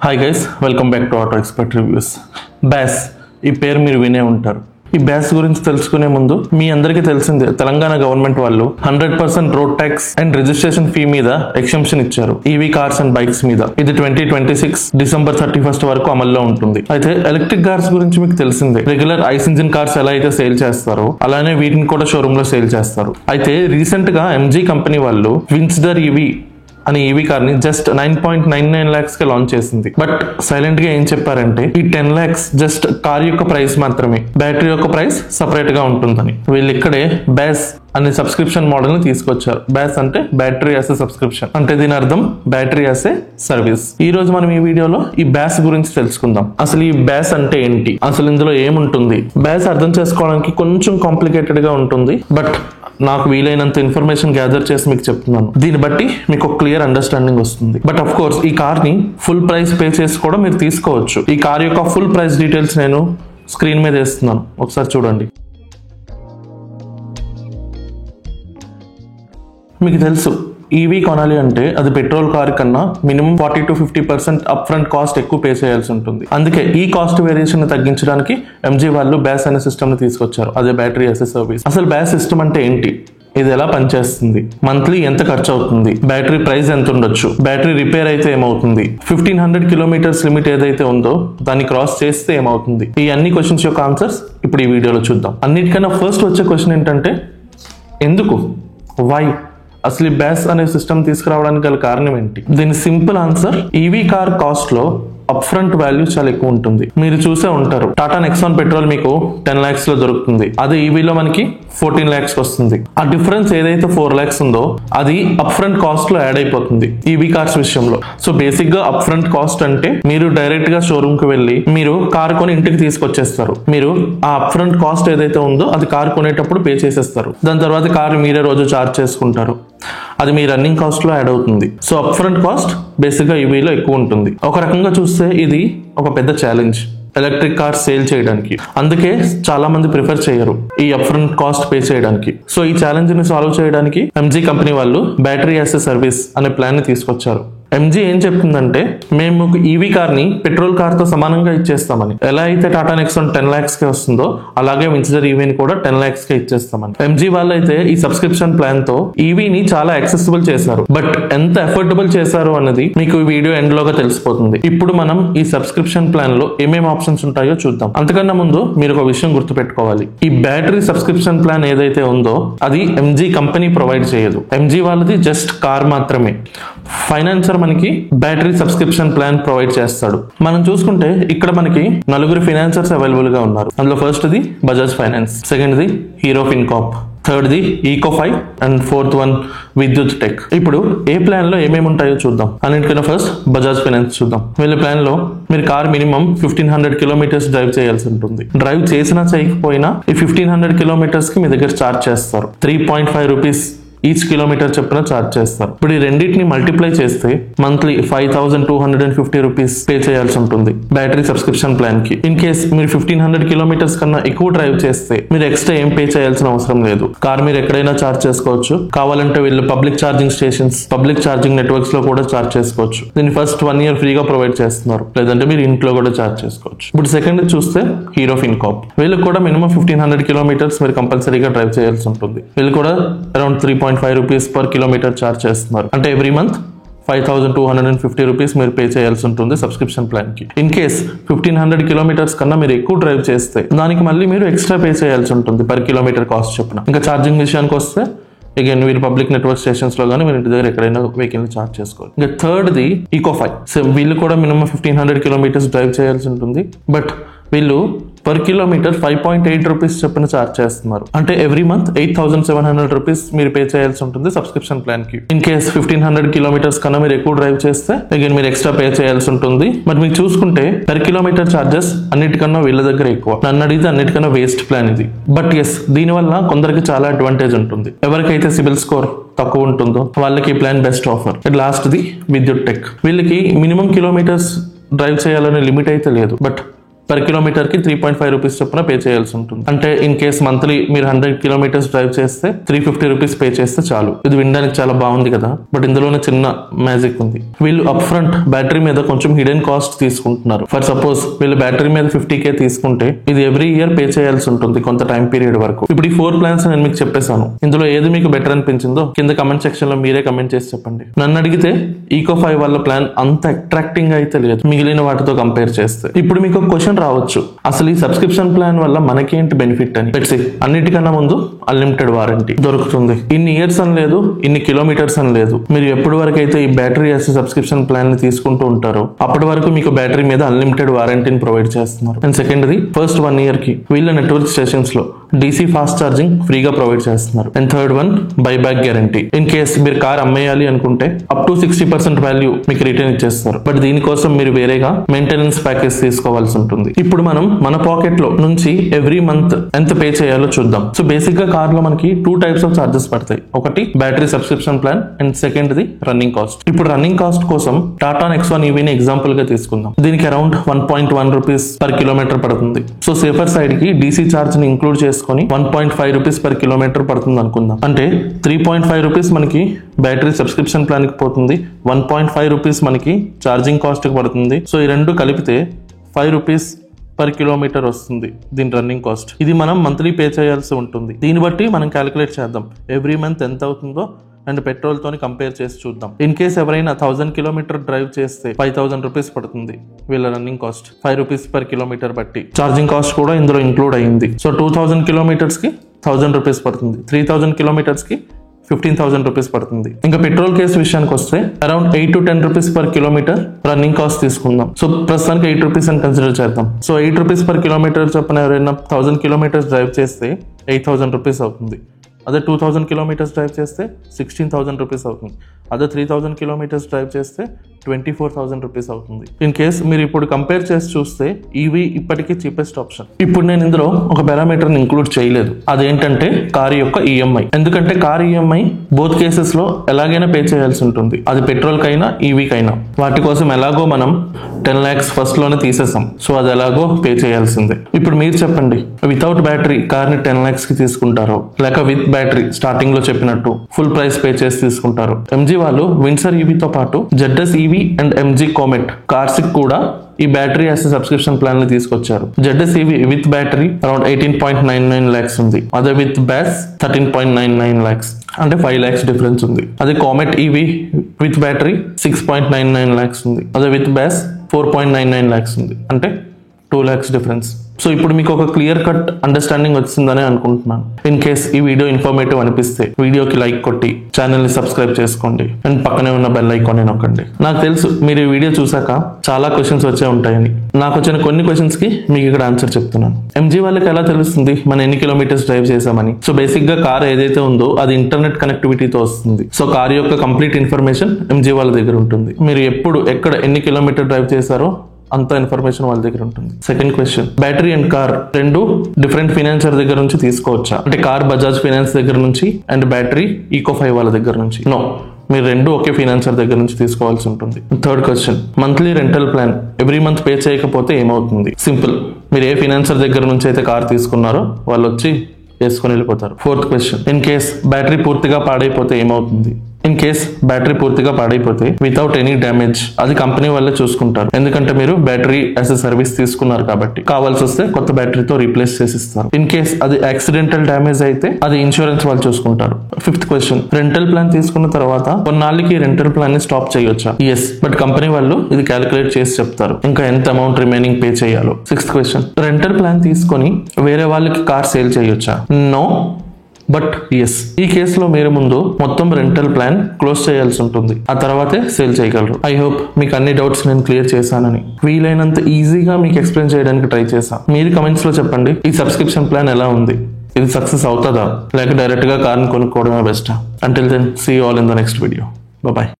Hi guys, welcome back to auto expert reviews. బ్యాస్ ఈ పేరు మీరు వినే ఉంటారు. ఈ బ్యాస్ గురించి తెలుసుకునే ముందు మీ అందరికీ తెలిసిందే, తెలంగాణ గవర్నమెంట్ వాళ్ళు 100% road tax and registration fee మీద ఎక్సెంప్షన్ ఇచ్చారు ఈవీ కార్స్ అండ్ బైక్స్ మీద. ఇది 2026 డిసెంబర్ 31 వరకు అమల్లో ఉంటుంది. అయితే ఎలక్ట్రిక్ కార్స్ గురించి మీకు తెలిసిందే, రెగ్యులర్ ఐస్ ఇంజిన్ కార్స్ ఎలా అయితే సేల్ చేస్తారో అలానే వీటిని కూడా షోరూమ్ లో సేల్ చేస్తారు. అయితే రీసెంట్ గా ఎంజీ కంపెనీ వాళ్ళు విన్స్డర్ ఈవీ అని ఈవీ కార్ ని జస్ట్ 9.99 lakhs కి లాంచ్ చేసింది. బట్ సైలెంట్ గా ఏం చెప్పారంటే ఈ 10 lakhs జస్ట్ కార్ యొక్క ప్రైస్ మాత్రమే, బ్యాటరీ యొక్క ప్రైస్ సపరేట్ గా ఉంటుందని. వీళ్ళు ఇక్కడే బ్యాస్ అనే సబ్స్క్రిప్షన్ మోడల్ ని తీసుకొచ్చారు. బ్యాస్ అంటే బ్యాటరీ యాస్ ఎ సబ్స్క్రిప్షన్, అంటే దీని అర్థం బ్యాటరీ యాస్ ఏ సర్వీస్. ఈ రోజు మనం ఈ వీడియోలో ఈ బ్యాస్ గురించి తెలుసుకుందాం. అసలు ఈ బ్యాస్ అంటే ఏంటి, అసలు ఇందులో ఏముంటుంది. బ్యాస్ అర్థం చేసుకోవడానికి కొంచెం కాంప్లికేటెడ్ గా ఉంటుంది, బట్ నాకు వీలైనంత ఇన్ఫర్మేషన్ గ్యాదర్ చేసి మీకు చెప్తున్నాను. దీన్ని బట్టి మీకు క్లియర్ అండర్స్టాండింగ్ వస్తుంది. బట్ అఫ్ కోర్స్ ఈ కార్ ని ఫుల్ ప్రైస్ పే చేసి కూడా మీరు తీసుకోవచ్చు. ఈ కార్ యొక్క ఫుల్ ప్రైస్ డీటెయిల్స్ నేను స్క్రీన్ మీద వేస్తున్నాను, ఒకసారి చూడండి. మీకు తెలుసు, ఈవీ కొనాలి అంటే అది పెట్రోల్ కార్ కన్నా minimum 40 to 50% up front cost ఎక్కువ పే చేయాల్సి ఉంటుంది. అందుకే ఈ కాస్ట్ వేరియేషన్ ని తగ్గించడానికి ఎంజీ వాళ్ళు బ్యాస్ అనే సిస్టమ్ ని తీసుకొచ్చారు, అదే బ్యాటరీ యాస్ ఎ సర్వీస్. అసలు బ్యాస్ సిస్టమ్ అంటే ఏంటి, ఇది ఎలా పనిచేస్తుంది, మంత్లీ ఎంత ఖర్చు అవుతుంది, బ్యాటరీ ప్రైస్ ఎంత ఉండొచ్చు, బ్యాటరీ రిపేర్ అయితే ఏమవుతుంది, 1500 kilometers లిమిట్ ఏదైతే ఉందో దాన్ని క్రాస్ చేస్తే ఏమవుతుంది, ఈ అన్ని క్వశ్చన్స్ యొక్క ఆన్సర్స్ ఇప్పుడు ఈ వీడియోలో చూద్దాం. అన్నిటికన్నా ఫస్ట్ వచ్చే క్వశ్చన్ ఏంటంటే ఎందుకు, వై, అసలు ఈ బ్యాస్ అనే సిస్టమ్ తీసుకురావడానికి గల కారణం ఏంటి? దీని simple answer, EV car cost లో అప్ ఫ్రంట్ వాల్యూ చాలా ఎక్కువ ఉంటుంది. మీరు చూసే ఉంటారు, టాటా నెక్సాన్ పెట్రోల్ మీకు 10 lakhs లో దొరుకుతుంది, అదే ఈవీలో మనకి 14 lakhs వస్తుంది. ఆ డిఫరెన్స్ ఏదైతే 4 lakhs ఉందో అది అప్ ఫ్రంట్ కాస్ట్ లో యాడ్ అయిపోతుంది ఈవీ కార్స్ విషయంలో. సో బేసిక్ గా అప్ ఫ్రంట్ కాస్ట్ అంటే మీరు డైరెక్ట్ గా షోరూమ్ కి వెళ్ళి మీరు కార్ కొని ఇంటికి తీసుకొచ్చేస్తారు. మీరు ఆ అప్ ఫ్రంట్ కాస్ట్ ఏదైతే ఉందో అది కార్ కొనేటప్పుడు పే చేసేస్తారు. దాని తర్వాత కార్ మీరే రోజు చార్జ్ చేసుకుంటారు, అది మీ రన్నింగ్ కాస్ట్ లో యాడ్ అవుతుంది. So up front cost basic గా ఈవీలో ఎక్కువ ఉంటుంది. ఒక రకంగా చూస్తే ఇది ఒక పెద్ద ఛాలెంజ్ ఎలక్ట్రిక్ కార్స్ సేల్ చేయడానికి. అందుకే చాలా మంది ప్రిఫర్ చేయరు ఈ అప్ ఫ్రంట్ కాస్ట్ పే చేయడానికి. సో ఈ ఛాలెంజ్ ని సాల్వ్ చేయడానికి ఎంజీ కంపెనీ వాళ్ళు బ్యాటరీ యాస్ ఎ సర్వీస్ అనే ప్లాన్ ని తీసుకొచ్చారు. ఎంజీ ఏం చెప్తుందంటే, మేము ఈవీ కార్ ని పెట్రోల్ కార్ తో సమానంగా ఇచ్చేస్తామని. ఎలా అయితే టాటా నెక్సాన్ 10 lakhs కి వస్తుందో అలాగే విన్స్డర్ ఈవీని కూడా 10 lakhs కి ఇచ్చేస్తామని. ఎంజీ వాళ్ళైతే ఈ సబ్స్క్రిప్షన్ ప్లాన్ తో ఈవీని చాలా యాక్సెసిబుల్ చేశారు. బట్ ఎంత అఫోర్డబుల్ చేశారు అన్నది మీకు ఈ వీడియో ఎండ్ లోగా తెలిసిపోతుంది. ఇప్పుడు మనం ఈ సబ్స్క్రిప్షన్ ప్లాన్ లో ఏమేమి ఆప్షన్స్ ఉంటాయో చూద్దాం. అంతకన్నా ముందు మీరు ఒక విషయం గుర్తుపెట్టుకోవాలి, ఈ బ్యాటరీ సబ్స్క్రిప్షన్ ప్లాన్ ఏదైతే ఉందో అది ఎంజీ కంపెనీ ప్రొవైడ్ చేయదు. ఎంజీ వాళ్ళది జస్ట్ కార్ మాత్రమే. ఫైనాన్సర్ మనకి బ్యాటరీ సబ్స్క్రిప్షన్ ప్లాన్ ప్రొవైడ్ చేస్తాడు. మనం చూసుకుంటే ఇక్కడ మనకి 4 ఫైనాన్సర్స్ అవైలబుల్ గా ఉన్నారు. అందులో first the Bajaj Finance, second the Hero FinCorp, third the ఈకో5 and fourth one Vidyut Tech. ఇప్పుడు ఏ ప్లాన్ లో ఏమేమి ఉంటాయో చూద్దాం. అన్నిటికన్నా ఫస్ట్ బజాజ్ ఫైనాన్స్ చూద్దాం. వీళ్ళ ప్లాన్ లో మీరు కార్ మినిమం 1500 kilometers డ్రైవ్ చేయాల్సి ఉంటుంది. డ్రైవ్ చేసినా చేయకపోయినా ఈ 1500 kilometers కి మీ దగ్గర చార్జ్ చేస్తారు. 3.5 rupees ఈచ్ కిలోమీటర్ చొప్పున చార్జ్ చేస్తారు. ఇప్పుడు ఈ రెండింటిని మల్టిప్లై చేస్తే మంత్లీ 5250 rupees పే చేయాల్సి ఉంటుంది బ్యాటరీ సబ్స్క్రిప్షన్ ప్లాన్ కి. ఇన్ కేస్ మీరు 1500 kilometers కన్నా ఎక్కువ డ్రైవ్ చేస్తే మీరు ఎక్స్ట్రా ఏం పే చేయాల్సిన అవసరం లేదు. కార్ మీరు ఎక్కడైనా చార్జ్ చేసుకోవచ్చు. కావాలంటే వీళ్ళు public charging stations, public charging networks లో కూడా చార్జ్ చేసుకోవచ్చు. దీన్ని ఫస్ట్ 1 year ఫ్రీగా ప్రొవైడ్ చేస్తున్నారు, లేదంటే మీరు ఇంట్లో కూడా చార్జ్ చేసుకోవచ్చు. ఇప్పుడు సెకండ్ చూస్తే హీరో ఫిన్కాప్. వీళ్ళకి కూడా మినిమం 1500 kilometers మీరు కంపల్సరీగా డ్రైవ్ చేయాల్సి ఉంటుంది. వీళ్ళు కూడా around 3.5 rupees per kilometer charge చేస్తున్నారు. అంటే ఎవ్రీ మంత్ 5250 rupees మీరు పే చేయాల్సి ఉంటుంది సబ్స్క్రిప్షన్ ప్లాన్ కి. ఇన్ కేస్ 1500 kilometers కన్నా మీరు ఎక్కువ డ్రైవ్ చేస్తే దానికి మళ్ళీ మీరు ఎక్స్ట్రా పే చేయాల్సి ఉంటుంది పర్ కిలోమీటర్ కాస్ట్ చొప్పున. ఇంకా ఛార్జింగ్ విషయానికి వస్తే అగైన్ మీరు పబ్లిక్ నెట్వర్క్ స్టేషన్స్ లో కానీ మీరు ఇంటి దగ్గర ఎక్కడైనా వెహికల్ చార్జ్ చేసుకోవాలి. ఇంకా థర్డ్ ది ఈకో5. సో వీళ్ళు కూడా మినిమం 1500 kilometers డ్రైవ్ చేయాల్సి ఉంటుంది. బట్ వీళ్ళు పర్ కిలోమీటర్ 5.8 rupees చొప్పున చార్జ్ చేస్తున్నారు. అంటే ఎవ్రీ మంత్ 8700 rupees మీరు పే చేయాల్సి ఉంటుంది సబ్స్క్రిప్షన్ ప్లాన్ కి. ఇన్ కేస్ 1500 kilometers కన్నా మీరు ఎక్కువ డ్రైవ్ చేస్తే అగైన్ మీరు ఎక్స్ట్రా పే చేయాల్సి ఉంటుంది. బట్ మీరు చూసుకుంటే పర్ కిలోమీటర్ చార్జెస్ అన్నిటికన్నా వీళ్ళ దగ్గర ఎక్కువ. నన్ను అడిగితే అన్నిటికన్నా వేస్ట్ ప్లాన్ ఇది. బట్ ఎస్, దీనివల్ల కొందరికి చాలా అడ్వాంటేజ్ ఉంటుంది. ఎవరికైతే సిబిల్ స్కోర్ తక్కువ ఉంటుందో వాళ్ళకి ఈ plan best offer. Last the విద్యుత్ టెక్. వీళ్ళకి మినిమం కిలోమీటర్స్ డ్రైవ్ చేయాలనే లిమిట్ అయితే లేదు, బట్ పర్ కిలోమీటర్ కి 3.5 రూపీస్ చొప్పున పే చేయాల్సి ఉంటుంది. అంటే ఇన్ కేస్ మంత్లీ మీరు 100 కిలోమీటర్స్ డ్రైవ్ చేస్తే 350 రూపీస్ పే చేస్తే చాలు. ఇది వినడానికి చాలా బాగుంది కదా, బట్ ఇందులోనే చిన్న మ్యాజిక్ ఉంది. వీళ్ళు అప్ ఫ్రంట్ బ్యాటరీ మీద కొంచెం హిడెన్ కాస్ట్ తీసుకుంటున్నారు. ఫర్ సపోజ్ వీళ్ళు బ్యాటరీ మీద 50K తీసుకుంటే ఇది ఎవ్రీ ఇయర్ పే చేయాల్సి ఉంటుంది కొంత టైం పీరియడ్ వరకు. ఇప్పుడు ఈ 4 ప్లాన్స్ నేను మీకు చెప్పేశాను. ఇందులో ఏది మీకు బెటర్ అనిపించిందో కింద కమెంట్ సెక్షన్ లో మీరే కమెంట్ చేసి చెప్పండి. నన్ను అడిగితే Eco5 వాళ్ళ ప్లాన్ అంత అట్రాక్టింగ్ అయితే లేదు మిగిలిన వాటితో కంపేర్ చేస్తే. ఇప్పుడు మీకు ఒక క్వశ్చన్ రావచ్చు, అసలు ఈ సబ్స్క్రిప్షన్ ప్లాన్ వల్ల మనకేంటి బెనిఫిట్ అని. అన్నిటికన్నా ముందు అన్లిమిటెడ్ వారంటీ దొరుకుతుంది. ఇన్ని ఇయర్స్ అని లేదు, ఇన్ని కిలోమీటర్స్ అని లేదు. మీరు ఎప్పటి వరకు అయితే ఈ బ్యాటరీ సబ్స్క్రిప్షన్ ప్లాన్ ని తీసుకుంటూ ఉంటారో అప్పటి వరకు మీకు బ్యాటరీ మీద అన్లిమిటెడ్ వారంటీని ప్రొవైడ్ చేస్తున్నారు. అండ్ సెకండ్ది, ఫస్ట్ 1 ఇయర్ కి వీళ్ళ నెట్వర్క్ స్టేషన్స్ లో DC ఫాస్ట్ ఛార్జింగ్ ఫ్రీగా ప్రొవైడ్ చేస్తున్నారు. And third one, buyback guarantee. In case మీరు కార్ అమ్మేయాలి అనుకుంటే అప్ టు 60% వాల్యూ మీకు రిటర్న్ ఇచ్చేస్తారు. బట్ దీనికోసం మీరు వేరేగా మెయింటెనెన్స్ ప్యాకేజ్ తీసుకోవాల్సి ఉంటుంది. ఇప్పుడు మనం మన పాకెట్ లో నుంచి ఎవ్రీ మంత్ ఎంత పే చేయాలో చూద్దాం. సో బేసిక్ గా కార్ లో మనకి 2 టైప్స్ ఆఫ్ చార్జెస్ పడతాయి. ఒకటి battery subscription plan and second the running cost. ఇప్పుడు రన్నింగ్ కాస్ట్ కోసం టాటా నెక్సాన్ EV ని ఎగ్జాంపుల్ గా తీసుకుందాం. దీనికి అరౌండ్ 1.1 రూపీస్ పర్ కిలోమీటర్ పడుతుంది. సో సేఫర్ సైడ్ కి DC చార్జ్ ని ఇంక్లూడ్ చేసుకొని 1.5 రూపీస్ పర్ కిలోమీటర్ పడుతుంది అనుకుందాం. అంటే 3.5 రూపీస్ మనకి బ్యాటరీ సబ్స్క్రిప్షన్ ప్లాన్ కి పోతుంది, 1.5 రూపీస్ మనకి ఛార్జింగ్ కాస్ట్ కి పడుతుంది. సో ఈ రెండు కలిపితే 5 రూపీస్ పర్ కిలోమీటర్ వస్తుంది దీని రన్నింగ్ కాస్ట్. ఇది మనం మంత్లీ పే చేయాల్సి ఉంటుంది. దీన్ని బట్టి మనం క్యాలిక్యులేట్ చేద్దాం ఎవ్రీ మంత్ ఎంత అవుతుందో అండ్ పెట్రోల్ తోని కంపేర్ చేసి చూద్దాం. ఇన్ కేస్ ఎవరైనా 1000 కిలోమీటర్ డ్రైవ్ చేస్తే 5000 రూపీస్ పడుతుంది వీళ్ళ running cost, 5 rupees per kilometre బట్టి. ఛార్జింగ్ కాస్ట్ కూడా ఇందులో ఇంక్లూడ్ అయింది. సో 2000 కిలోమీటర్స్ కి 1000 రూపీస్ పడుతుంది, 3000 కిలోమీటర్స్ కి 15,000 రూపీస్ పడుతుంది. ఇంకా పెట్రోల్ కేసు విషయానికి వస్తే around 8 to 10 rupees per kilometre running cost తీసుకుందాం. సో ప్రస్తుతానికి 8 రూపీస్ అని కన్సిడర్ చేద్దాం. సో 8 రూపీస్ పర్ కిలోమీటర్ చొప్పున ఎవరైనా 1000 కిలోమీటర్స్ డ్రైవ్ చేస్తే 8,000 రూపీస్ అవుతుంది. అదే 2000 కిలోమీటర్స్ డ్రైవ్ చేస్తే 16,000 రూపీస్ అవుతుంది. అదే 3000 కిలోమీటర్స్ డ్రైవ్ చేస్తే 24,000 రూపీస్ అవుతుంది. ఇన్ కేస్ మీరు ఇప్పుడు కంపేర్ చేసి చూస్తే EV ఇప్పటికీ చీపెస్ట్ ఆప్షన్. ఇప్పుడు నేను ఇందులో ఒక పారామీటర్ ని ఇంక్లూడ్ చేయలేదు, అదేంటంటే కార్ యొక్క EMI. ఎందుకంటే కార్ EMI బోత్ కేసెస్ లో ఎలాగైనా పే చేయాల్సి ఉంటుంది, అది పెట్రోల్ కైనా EV కైనా. వాటి కోసం ఎలాగో మనం 10 lakhs ఫస్ట్ లోనే తీసేసాం. సో అది ఎలాగో పే చేయాల్సిందే. ఇప్పుడు మీరు చెప్పండి, వితౌట్ బ్యాటరీ కార్ ని 10 lakhs కి తీసుకుంటారో లేక విత్ బ్యాటరీ స్టార్టింగ్ లో చెప్పినట్టు ఫుల్ ప్రైస్ పే చేసి తీసుకుంటారు. MG వాళ్ళు విన్సర్ EV తో పాటు ZS EV and MG Comet cars కి కూడా ఈ బ్యాటరీ సబ్స్క్రిప్షన్ ప్లాన్ ని తీసుకొచ్చారు. ZS EV with battery around 18.99 lakhs ఉంది. అదే విత్ బ్యాస్ 13.99 lakhs, అంటే 5 lakhs డిఫరెన్స్ ఉంది. అదే Comet EV with battery 6.99 lakhs ఉంది. అదే విత్ బ్యాస్ 4.99 lakhs ఉంది, అంటే 2 lakhs డిఫరెన్స్. సో ఇప్పుడు మీకు ఒక క్లియర్ కట్ అండర్స్టాండింగ్ వచ్చిందని అనుకుంటున్నాను. ఇన్ కేస్ ఈ వీడియో ఇన్ఫర్మేటివ్ అనిపిస్తే వీడియోకి లైక్ కొట్టి ఛానల్ ని సబ్స్క్రైబ్ చేసుకోండి అండ్ పక్కనే ఉన్న బెల్ ఐకాన్ ని నొక్కండి. నాకు తెలుసు మీరు ఈ వీడియో చూసాక చాలా క్వశ్చన్స్ వచ్చే ఉంటాయని. నాకు వచ్చిన కొన్ని క్వశ్చన్స్ కి మీకు ఇక్కడ ఆన్సర్ చెప్తున్నాను. MG వాళ్ళకి ఎలా తెలుస్తుంది మనం ఎన్ని కిలోమీటర్స్ డ్రైవ్ చేసామని? సో బేసిక్ గా కార్ ఏదైతే ఉందో అది ఇంటర్నెట్ కనెక్టివిటీతో వస్తుంది. సో కార్ యొక్క కంప్లీట్ ఇన్ఫర్మేషన్ MG వాళ్ళ దగ్గర ఉంటుంది. మీరు ఎప్పుడు ఎక్కడ ఎన్ని కిలోమీటర్ డ్రైవ్ చేశారో అంత ఇన్ఫర్మేషన్ వాళ్ళ దగ్గర ఉంటుంది. Second question, battery and car రెండు డిఫరెంట్ ఫైనాన్సర్ దగ్గర నుంచి తీసుకోవచ్చా? అంటే కార్ బజాజ్ ఫైనాన్స్ దగ్గర నుంచి అండ్ బ్యాటరీ Eco5 వాళ్ళ దగ్గర నుంచి. నో, మీరు రెండు ఒకే ఫైనాన్సర్ దగ్గర నుంచి తీసుకోవాల్సి ఉంటుంది. Third question, monthly rental plan every month pay చేయకపోతే ఏమవుతుంది? సింపుల్, మీరు ఏ ఫైనాన్సర్ దగ్గర నుంచి అయితే కార్ తీసుకున్నారో వాళ్ళు వచ్చి వేసుకొని వెళ్ళిపోతారు. Fourth question, in case battery పూర్తిగా పాడైపోతే ఏమవుతుంది? ఇన్ కేస్ బ్యాటరీ పూర్తిగా పాడైపోతే వితౌట్ ఎనీ డ్యామేజ్ అది కంపెనీ వాళ్ళే చూసుకుంటారు. ఎందుకంటే మీరు బ్యాటరీ యాజ్ ఎ సర్వీస్ తీసుకున్నారు కాబట్టి. కావాల్సి వస్తే కొత్త బ్యాటరీతో రీప్లేస్ చేసి ఇస్తారు. ఇన్ కేస్ అది యాక్సిడెంటల్ డ్యామేజ్ అయితే అది ఇన్సూరెన్స్ వాళ్ళు చూసుకుంటారు. ఫిఫ్త్ క్వశ్చన్, రెంటల్ ప్లాన్ తీసుకున్న తర్వాత కొన్నాళ్ళకి రెంటల్ ప్లాన్ ని స్టాప్ చేయొచ్చా? ఎస్, బట్ కంపెనీ వాళ్ళు ఇది క్యాలిక్యులేట్ చేసి చెప్తారు ఇంకా ఎంత అమౌంట్ రిమైనింగ్ పే చేయాలో. సిక్స్త్ క్వశ్చన్, రెంటల్ ప్లాన్ తీసుకొని వేరే వాళ్ళకి కార్ సేల్ చేయొచ్చా? No, but yes. ఈ కేసులో మీరు ముందు మొత్తం రెంటల్ ప్లాన్ క్లోజ్ చేయాల్సి ఉంటుంది, ఆ తర్వాతే సేల్ చేయగలరు. ఐ హోప్ మీకు అన్ని డౌట్స్ నేను క్లియర్ చేశానని. వీలైనంత ఈజీగా మీకు ఎక్స్ప్లెయిన్ చేయడానికి ట్రై చేశాను. మీరు కమెంట్స్ లో చెప్పండి ఈ సబ్స్క్రిప్షన్ ప్లాన్ ఎలా ఉంది, ఇది సక్సెస్ అవుతుందా లేక డైరెక్ట్ గా కార్ని కొనుక్కోవడమే బెస్టా? Until then, see you all in the next video. Bye.